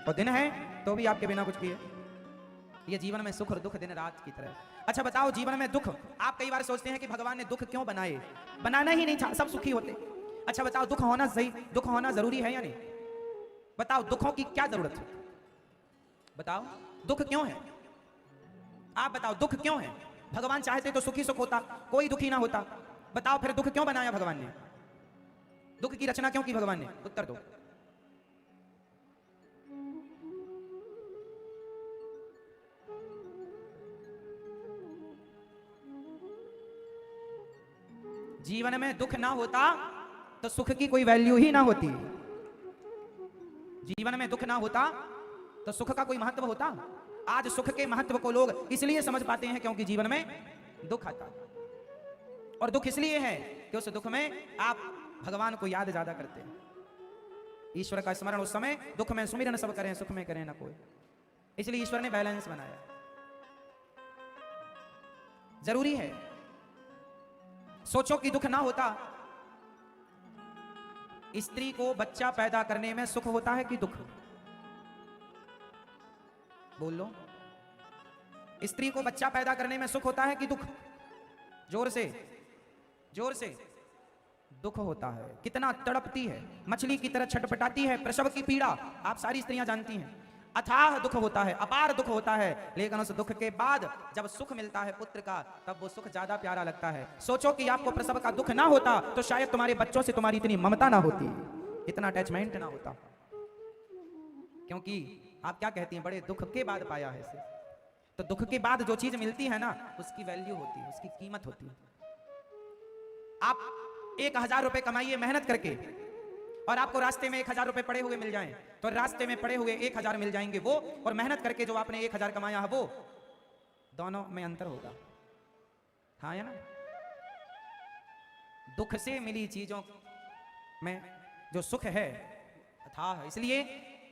और दिन है तो भी आपके बिना कुछ किए। ये जीवन में सुख और दुख दिन रात की तरह। अच्छा बताओ, जीवन में दुख, आप कई बार सोचते हैं कि भगवान ने दुख क्यों बनाए, बनाना ही नहीं था, सब सुखी होते। अच्छा बताओ, दुख होना सही, दुख होना जरूरी है या नहीं? बताओ, दुखों की क्या जरूरत है? बताओ, दुख क्यों है? आप बताओ, दुख क्यों है? भगवान चाहते तो सुखी सुख होता, कोई दुखी ना होता। बताओ फिर दुख क्यों बनाया भगवान ने? दुख की रचना क्यों की भगवान ने? उत्तर दो। जीवन में दुख ना होता तो सुख की कोई वैल्यू ही ना होती। जीवन में दुख ना होता तो सुख का कोई महत्व होता? आज सुख के महत्व को लोग इसलिए समझ पाते हैं क्योंकि जीवन में दुख आता, और दुख इसलिए है कि उस दुख में आप भगवान को याद ज्यादा करते हैं। ईश्वर का स्मरण उस समय, दुख में सुमिरन सब करें, सुख में करें ना कोई। इसलिए ईश्वर ने बैलेंस बनाया, जरूरी है। सोचो कि दुख ना होता, स्त्री को बच्चा पैदा करने में सुख होता है कि दुख? बोल लो। स्त्री को बच्चा पैदा करने में सुख होता है कि दुख? जोर से, जोर से। दुख होता है। कितना तड़पती है, मछली की तरह छटपटाती है, प्रसव की पीड़ा आप सारी स्त्रियां जानती हैं। अथाह दुख होता है, अपार दुख होता है, लेकिन उस दुख के बाद जब सुख मिलता है पुत्र का, तब वो सुख ज्यादा प्यारा लगता है। सोचो कि आपको प्रसव का दुख ना होता तो शायद तुम्हारे बच्चों से तुम्हारी इतनी ममता ना होती, इतना अटैचमेंट ना होता। क्योंकि आप क्या कहती हैं, बड़े दुख के बाद पाया है इसे। तो दुख के बाद जो चीज मिलती है ना, उसकी वैल्यू होती है, उसकी कीमत होती है। आप 1000 रुपए कमाइए मेहनत करके, और आपको रास्ते में 1000 रुपए पड़े हुए मिल जाएं, तो रास्ते में पड़े हुए 1000 मिल जाएंगे वो, और मेहनत करके जो आपने 1000 कमाया है वो, दोनों में अंतर होगा। हाँ या ना? दुख से मिली चीजों में जो सुख है अथाह है। इसलिए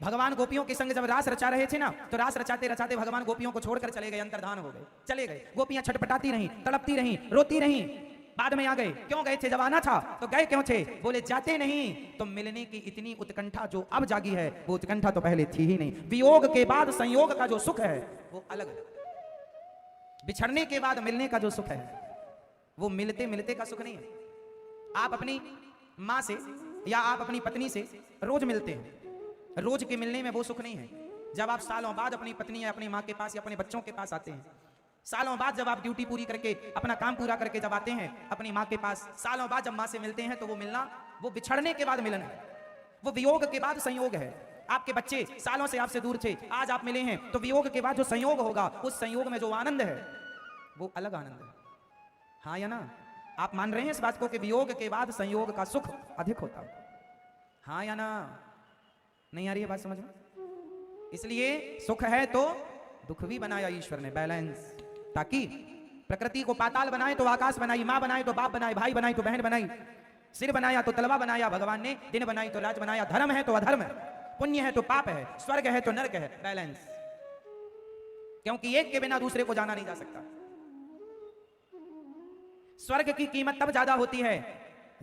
भगवान गोपियों के संग जब रास रचा रहे थे ना, तो रास रचाते रचाते भगवान गोपियों को छोड़कर चले गए, अंतर्धान हो गए, चले गए। गोपियां छटपटाती रहीं, तड़पती रहीं, रोती रहीं, बाद में आ गए। क्यों गए थे? जब आना था तो गए क्यों थे? बोले जाते नहीं तो मिलने की इतनी उत्कंठा जो अब जागी है, वो उत्कंठा तो पहले थी ही नहीं। वियोग के बाद संयोग का जो सुख है वो अलग है। बिछड़ने के बाद मिलने का जो सुख है वो मिलते मिलते का सुख नहीं है। आप अपनी माँ से या आप अपनी पत्नी से रोज मिलते हैं, रोज के मिलने में वो सुख नहीं है। जब आप सालों बाद अपनी पत्नी या अपनी माँ के पास या अपने बच्चों के पास आते हैं, सालों बाद जब आप ड्यूटी पूरी करके अपना काम पूरा करके जब आते हैं अपनी माँ के पास, सालों बाद जब माँ से मिलते हैं, तो वो मिलना, वो बिछड़ने के बाद मिलन है, वो वियोग के बाद संयोग है। आपके बच्चे सालों से आपसे दूर थे, आज आप मिले हैं, तो वियोग के बाद जो संयोग होगा, उस संयोग में जो आनंद है वो अलग आनंद है। हाँ या ना? आप मान रहे हैं इस बात को कि वियोग के बाद संयोग का सुख अधिक होता है? हाँ या ना? नहीं आ रही है बात समझ में? इसलिए सुख है तो दुख भी बनाया ईश्वर ने, बैलेंस, ताकि प्रकृति को पाताल बनाए तो आकाश बनाई, माँ बनाए तो बाप बनाए, भाई बनाई तो बहन बनाई, सिर बनाया तो तलवा बनाया भगवान ने, दिन बनाई तो राज बनाया, धर्म है तो अधर्म है, पुण्य है तो पाप है, स्वर्ग है तो नरक है, बैलेंस। क्योंकि एक के बिना दूसरे को जाना नहीं जा सकता। स्वर्ग की कीमत तब ज्यादा होती है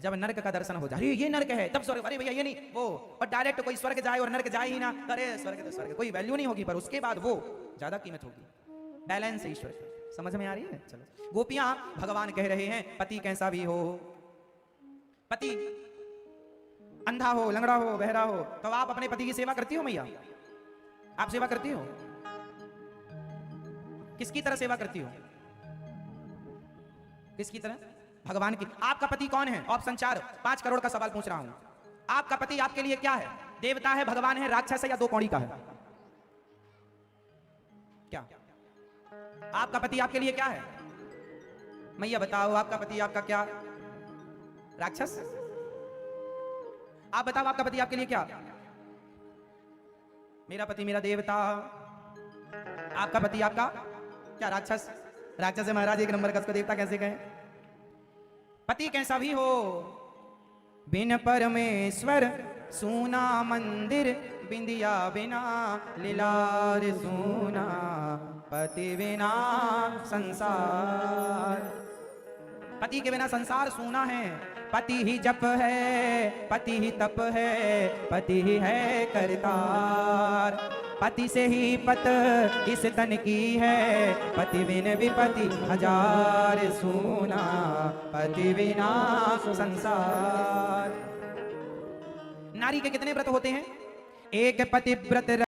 जब नरक का दर्शन हो जाए। ये नरक है तब स्वर्ग, अरे भैया ये नहीं वो, और डायरेक्ट कोई स्वर्ग जाए और नरक जाए ही ना, अरे स्वर्ग तो स्वर्ग, कोई वैल्यू नहीं होगी, पर उसके बाद वो ज्यादा कीमत होगी। बैलेंस है ईश्वर की। समझ में आ रही है? चलो, गोपियां भगवान कह रहे हैं पति कैसा भी हो, पति अंधा हो, लंगड़ा हो, बहरा हो, तो आप अपने पति की सेवा करती हो? मैया आप सेवा करती हो? किसकी तरह सेवा करती हो? किसकी तरह? भगवान की। आपका पति कौन है? ऑप्शन 4, 5 करोड़ का सवाल पूछ रहा हूं। आपका पति आपके लिए क्या है? देवता है, भगवान है, राक्षस है, या 2 कौड़ी का है? क्या आपका पति आपके लिए क्या है? मैया बताओ, आपका पति आपका क्या? राक्षस? आप बताओ आपका पति आपके लिए क्या? मेरा पति मेरा देवता। आपका पति आपका क्या? राक्षस? राक्षस है महाराज, 1 नंबर का, उसको देवता कैसे कहें? पति कैसा भी हो, बिन परमेश्वर सूना मंदिर, बिंदिया बिना लीलार सूना, पति बिना संसार। पति के बिना संसार सूना है। पति ही जप है, पति ही तप है, पति ही है करतार। पति से ही पत इस तन की है, पति बिन विपति हजार सूना, पति बिना संसार। नारी के कितने व्रत होते हैं? एक पतिव्रत